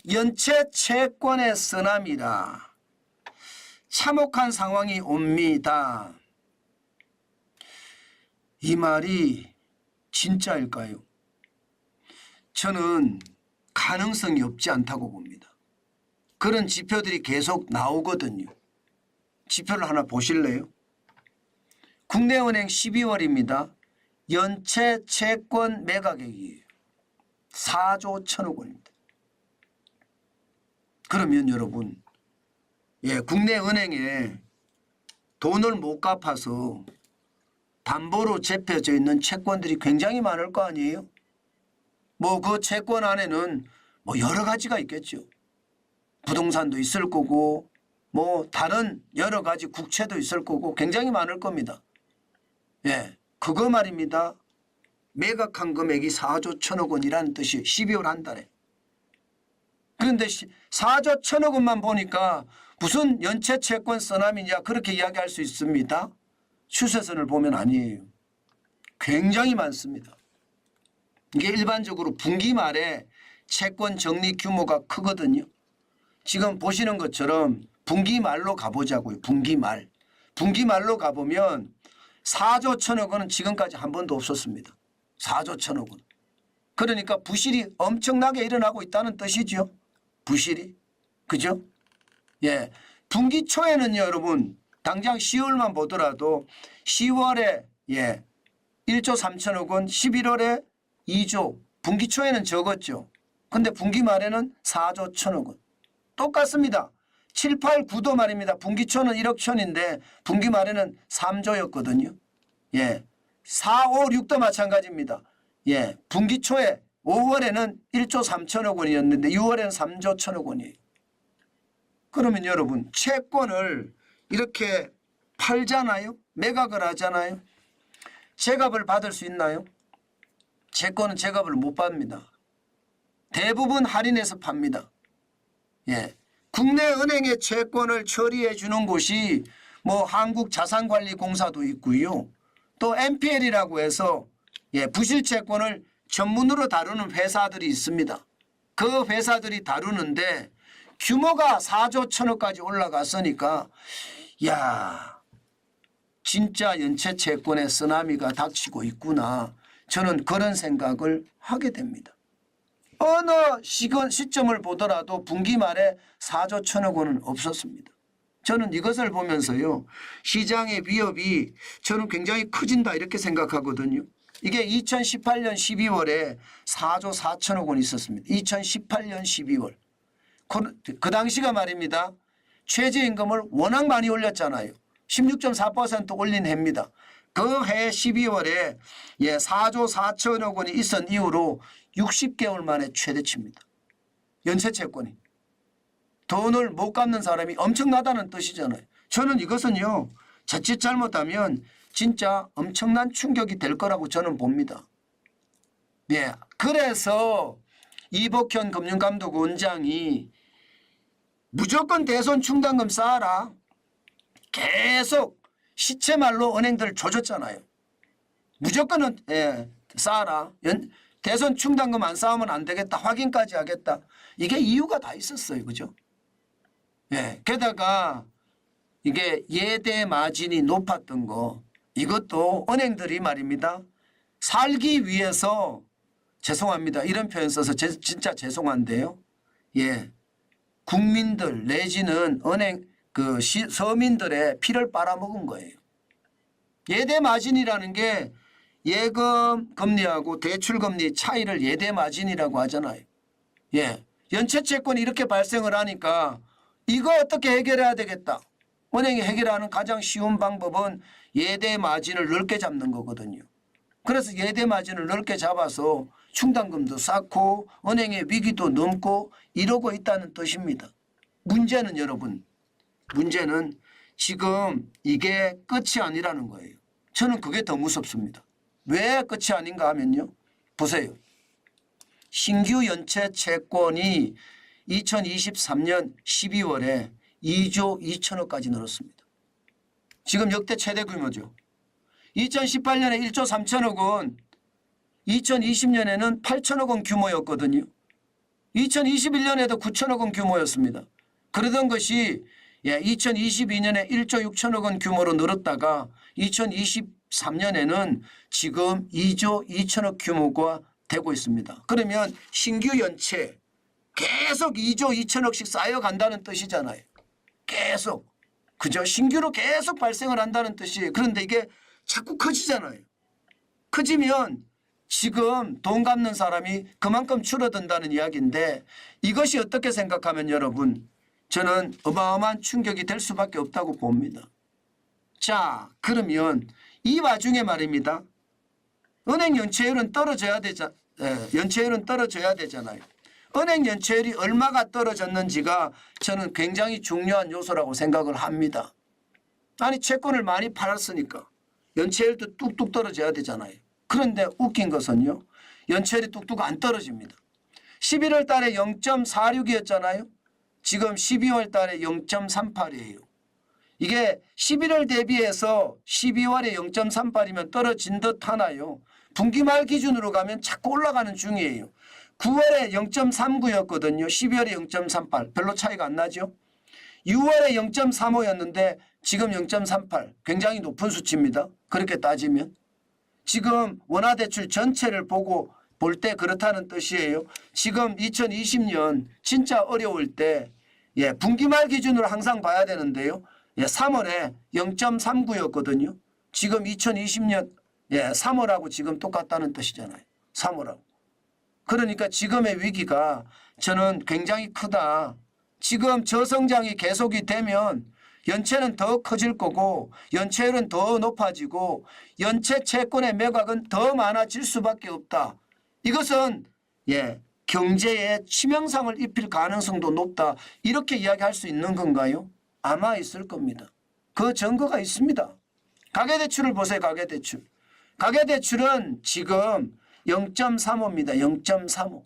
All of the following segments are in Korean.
연체 채권의 쓰나미라 참혹한 상황이 옵니다. 이 말이 진짜일까요? 저는 가능성이 없지 않다고 봅니다. 그런 지표들이 계속 나오거든요. 지표를 하나 보실래요? 국내은행 12월입니다. 연체 채권 매각액이에요. 4조 1천억 원입니다. 그러면 여러분, 국내은행에 돈을 못 갚아서 담보로 잡혀져 있는 채권들이 굉장히 많을 거 아니에요? 뭐 그 채권 안에는 뭐 여러 가지가 있겠죠. 부동산도 있을 거고 뭐 다른 여러 가지 국채도 있을 거고 굉장히 많을 겁니다. 그거 말입니다. 매각한 금액이 4조 1천억 원이라는 뜻이에요. 12월 한 달에. 그런데 4조 1천억 원만 보니까 무슨 연체 채권 쓰나미냐 그렇게 이야기할 수 있습니다. 추세선을 보면 아니에요. 굉장히 많습니다. 이게 일반적으로 분기 말에 채권 정리 규모가 크거든요. 지금 보시는 것처럼 분기 말로 가보자고요. 분기 말. 분기 말로 가보면 4조 1천억 원은 지금까지 한 번도 없었습니다. 4조 1천억 원. 그러니까 부실이 엄청나게 일어나고 있다는 뜻이죠. 부실이. 그죠? 분기 초에는요, 여러분, 당장 10월만 보더라도 10월에 1조 3천억 원, 11월에 2조, 분기 초에는 적었죠. 근데 분기 말에는 4조 1천억 원. 똑같습니다. 7, 8, 9도 말입니다. 분기 초는 1억 천인데 분기 말에는 3조였거든요. 4, 5, 6도 마찬가지입니다. 분기 초에 5월에는 1조 3천억 원이었는데 6월에는 3조 1천억 원이에요. 그러면 여러분 채권을 이렇게 팔잖아요. 매각을 하잖아요. 제값을 받을 수 있나요? 채권은 제값을 못 받습니다. 대부분 할인해서 팝니다. 국내 은행의 채권을 처리해 주는 곳이 뭐 한국자산관리공사도 있고요. 또 NPL이라고 해서 부실 채권을 전문으로 다루는 회사들이 있습니다. 그 회사들이 다루는데 규모가 4조 1천억까지 올라갔으니까 진짜 연체 채권의 쓰나미가 닥치고 있구나. 저는 그런 생각을 하게 됩니다. 어느 시점을 보더라도 분기 말에 4조 1천억 원은 없었습니다. 저는 이것을 보면서요. 시장의 위협이 저는 굉장히 커진다 이렇게 생각하거든요. 이게 2018년 12월에 4조 4천억 원이 있었습니다. 2018년 12월. 그 당시가 말입니다. 최저임금을 워낙 많이 올렸잖아요. 16.4% 올린 해입니다. 그 해 12월에 4조 4천억 원이 있은 이후로 60개월 만에 최대치입니다. 연체 채권이. 돈을 못 갚는 사람이 엄청나다는 뜻이잖아요. 저는 이것은요. 자칫 잘못하면 진짜 엄청난 충격이 될 거라고 저는 봅니다. 그래서 이복현 금융감독원장이 무조건 대손 충당금 쌓아라. 계속 시체말로 은행들 조졌잖아요. 무조건은 쌓아라. 대손 충당금 안 쌓으면 안 되겠다. 확인까지 하겠다. 이게 이유가 다 있었어요. 그죠? 게다가 이게 예대 마진이 높았던 거 이것도 은행들이 말입니다. 살기 위해서 죄송합니다. 이런 표현 써서 진짜 죄송한데요. 국민들 내지는 은행 서민들의 피를 빨아먹은 거예요. 예대 마진이라는 게 예금 금리하고 대출 금리 차이를 예대 마진이라고 하잖아요. 연체 채권이 이렇게 발생을 하니까 이거 어떻게 해결해야 되겠다. 은행이 해결하는 가장 쉬운 방법은 예대 마진을 넓게 잡는 거거든요. 그래서 예대 마진을 넓게 잡아서 충당금도 쌓고 은행의 위기도 넘고 이러고 있다는 뜻입니다. 문제는 여러분, 문제는 지금 이게 끝이 아니라는 거예요. 저는 그게 더 무섭습니다. 왜 끝이 아닌가 하면요. 보세요. 신규 연체 채권이 2023년 12월에 2조 2천억까지 늘었습니다. 지금 역대 최대 규모죠. 2018년에 1조 3천억 원, 2020년에는 8천억 원 규모였거든요. 2021년에도 9천억 원 규모였습니다. 그러던 것이 2022년에 1조 6천억 원 규모로 늘었다가 2023년에는 지금 2조 2천억 규모가 되고 있습니다. 그러면 신규 연체 계속 2조 2천억씩 쌓여간다는 뜻이잖아요. 계속. 그죠? 신규로 계속 발생을 한다는 뜻이에요. 그런데 이게 자꾸 커지잖아요. 커지면 지금 돈 갚는 사람이 그만큼 줄어든다는 이야기인데 이것이 어떻게 생각하면 여러분 저는 어마어마한 충격이 될 수밖에 없다고 봅니다. 자, 그러면 이 와중에 말입니다. 은행 연체율은 떨어져야 되잖아요. 은행 연체율이 얼마가 떨어졌는지가 저는 굉장히 중요한 요소라고 생각을 합니다. 아니 채권을 많이 팔았으니까 연체율도 뚝뚝 떨어져야 되잖아요. 그런데 웃긴 것은요. 연체율이 뚝뚝 안 떨어집니다. 11월 달에 0.46이었잖아요. 지금 12월 달에 0.38이에요. 이게 11월 대비해서 12월에 0.38이면 떨어진 듯 하나요. 분기 말 기준으로 가면 자꾸 올라가는 중이에요. 9월에 0.39였거든요. 12월에 0.38. 별로 차이가 안 나죠. 6월에 0.35였는데 지금 0.38. 굉장히 높은 수치입니다. 그렇게 따지면. 지금 원화대출 전체를 보고 볼 때 그렇다는 뜻이에요. 지금 2020년 진짜 어려울 때 분기 말 기준으로 항상 봐야 되는데요. 3월에 0.39였거든요. 지금 2020년 3월하고 지금 똑같다는 뜻이잖아요. 3월하고. 그러니까 지금의 위기가 저는 굉장히 크다. 지금 저성장이 계속이 되면 연체는 더 커질 거고 연체율은 더 높아지고 연체 채권의 매각은 더 많아질 수밖에 없다. 이것은 경제에 치명상을 입힐 가능성도 높다. 이렇게 이야기할 수 있는 건가요? 아마 있을 겁니다. 그 증거가 있습니다. 가계대출을 보세요. 가계대출. 가계대출은 지금 0.35입니다. 0.35.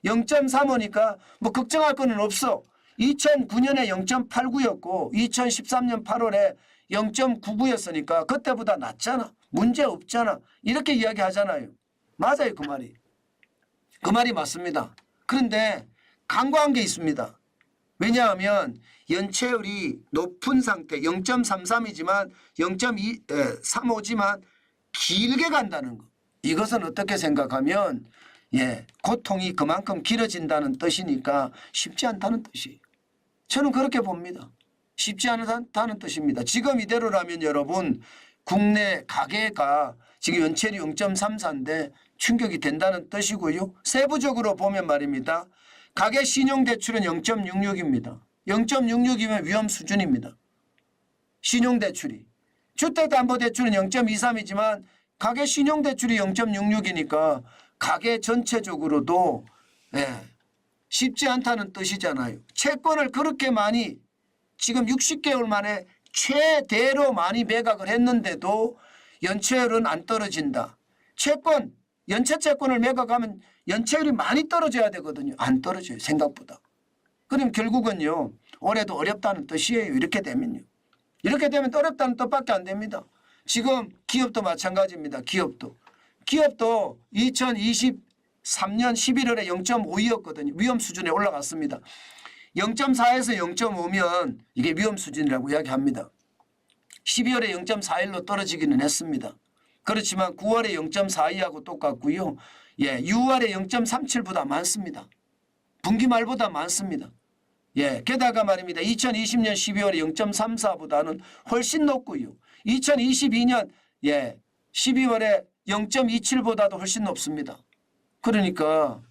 0.35니까 뭐 걱정할 거는 없어. 2009년에 0.89였고 2013년 8월에 0.99였으니까 그때보다 낫잖아. 문제 없잖아. 이렇게 이야기하잖아요. 맞아요. 그 말이. 그 말이 맞습니다. 그런데 간과한 게 있습니다. 왜냐하면 연체율이 높은 상태 0.33이지만 0.35지만 길게 간다는 거. 이것은 어떻게 생각하면 고통이 그만큼 길어진다는 뜻이니까 쉽지 않다는 뜻이에요. 저는 그렇게 봅니다. 쉽지 않다는 뜻입니다. 지금 이대로라면 여러분 국내 가계가 지금 연체율이 0.34인데 충격이 된다는 뜻이고요. 세부적으로 보면 말입니다. 가계 신용대출은 0.66입니다. 0.66이면 위험 수준입니다. 신용대출이. 주택담보대출은 0.23이지만 가계 신용대출이 0.66이니까 가계 전체적으로도 쉽지 않다는 뜻이잖아요. 채권을 그렇게 많이 지금 60개월 만에 최대로 많이 매각을 했는데도 연체율은 안 떨어진다. 연체 채권을 매각하면 연체율이 많이 떨어져야 되거든요. 안 떨어져요. 생각보다. 그럼 결국은요. 올해도 어렵다는 뜻이에요. 이렇게 되면요. 이렇게 되면 어렵다는 뜻밖에 안 됩니다. 지금 기업도 마찬가지입니다. 기업도 2023년 11월에 0.52였거든요. 위험 수준에 올라갔습니다. 0.4에서 0.5면 이게 위험 수준이라고 이야기합니다. 12월에 0.41로 떨어지기는 했습니다. 그렇지만 9월에 0.42하고 똑같고요. 6월에 0.37보다 많습니다. 분기 말보다 많습니다. 게다가 말입니다. 2020년 12월에 0.34보다는 훨씬 높고요. 2022년 12월에 0.27보다도 훨씬 높습니다. 그러니까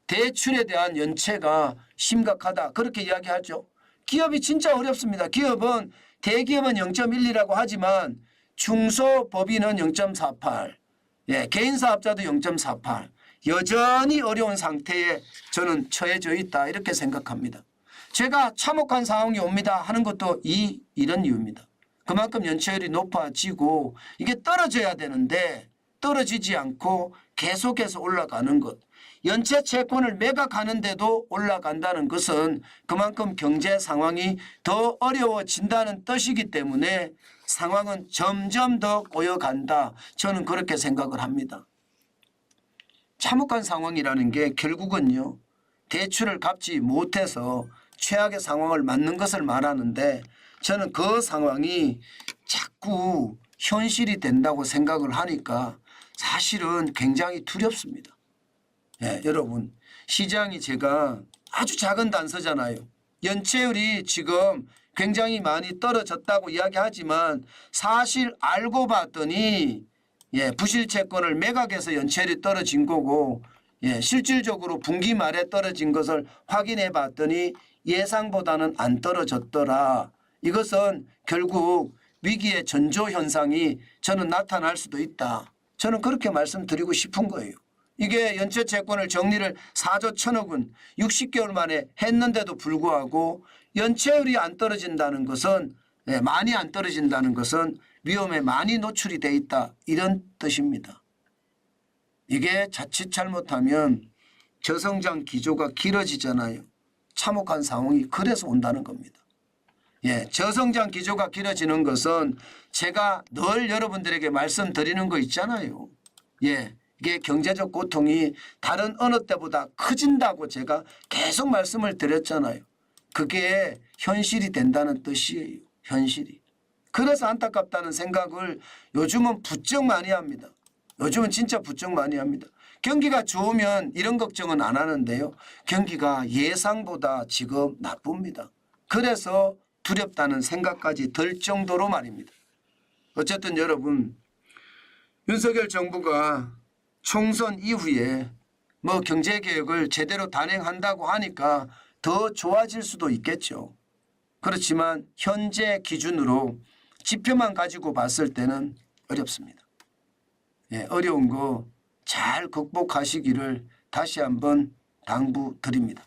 대출에 대한 연체가 심각하다. 그렇게 이야기하죠. 기업이 진짜 어렵습니다. 기업은 대기업은 0.12라고 하지만 중소법인은 0.48, 개인사업자도 0.48. 여전히 어려운 상태에 저는 처해져 있다. 이렇게 생각합니다. 제가 참혹한 상황이 옵니다 하는 것도 이런 이유입니다. 그만큼 연체율이 높아지고 이게 떨어져야 되는데 떨어지지 않고 계속해서 올라가는 것. 연체 채권을 매각하는데도 올라간다는 것은 그만큼 경제 상황이 더 어려워진다는 뜻이기 때문에 상황은 점점 더 꼬여간다. 저는 그렇게 생각을 합니다. 참혹한 상황이라는 게 결국은요. 대출을 갚지 못해서 최악의 상황을 맞는 것을 말하는데 저는 그 상황이 자꾸 현실이 된다고 생각을 하니까 사실은 굉장히 두렵습니다. 예, 여러분 시장이 제가 아주 작은 단서잖아요. 연체율이 지금 굉장히 많이 떨어졌다고 이야기하지만 사실 알고 봤더니 부실채권을 매각해서 연체율이 떨어진 거고 실질적으로 분기 말에 떨어진 것을 확인해 봤더니 예상보다는 안 떨어졌더라. 이것은 결국 위기의 전조 현상이 저는 나타날 수도 있다. 저는 그렇게 말씀드리고 싶은 거예요. 이게 연체채권을 정리를 4조 1천억 원 60개월 만에 했는데도 불구하고 연체율이 안 떨어진다는 것은 많이 안 떨어진다는 것은 위험에 많이 노출이 돼 있다 이런 뜻입니다. 이게 자칫 잘못하면 저성장 기조가 길어지잖아요. 참혹한 상황이 그래서 온다는 겁니다. 저성장 기조가 길어지는 것은 제가 늘 여러분들에게 말씀드리는 거 있잖아요. 이게 경제적 고통이 다른 어느 때보다 커진다고 제가 계속 말씀을 드렸잖아요. 그게 현실이 된다는 뜻이에요. 현실이. 그래서 안타깝다는 생각을 요즘은 부쩍 많이 합니다. 요즘은 진짜 부쩍 많이 합니다. 경기가 좋으면 이런 걱정은 안 하는데요. 경기가 예상보다 지금 나쁩니다. 그래서 두렵다는 생각까지 들 정도로 말입니다. 어쨌든 여러분 윤석열 정부가 총선 이후에 경제개혁을 제대로 단행한다고 하니까 더 좋아질 수도 있겠죠. 그렇지만 현재 기준으로 지표만 가지고 봤을 때는 어렵습니다. 어려운 거 잘 극복하시기를 다시 한번 당부드립니다.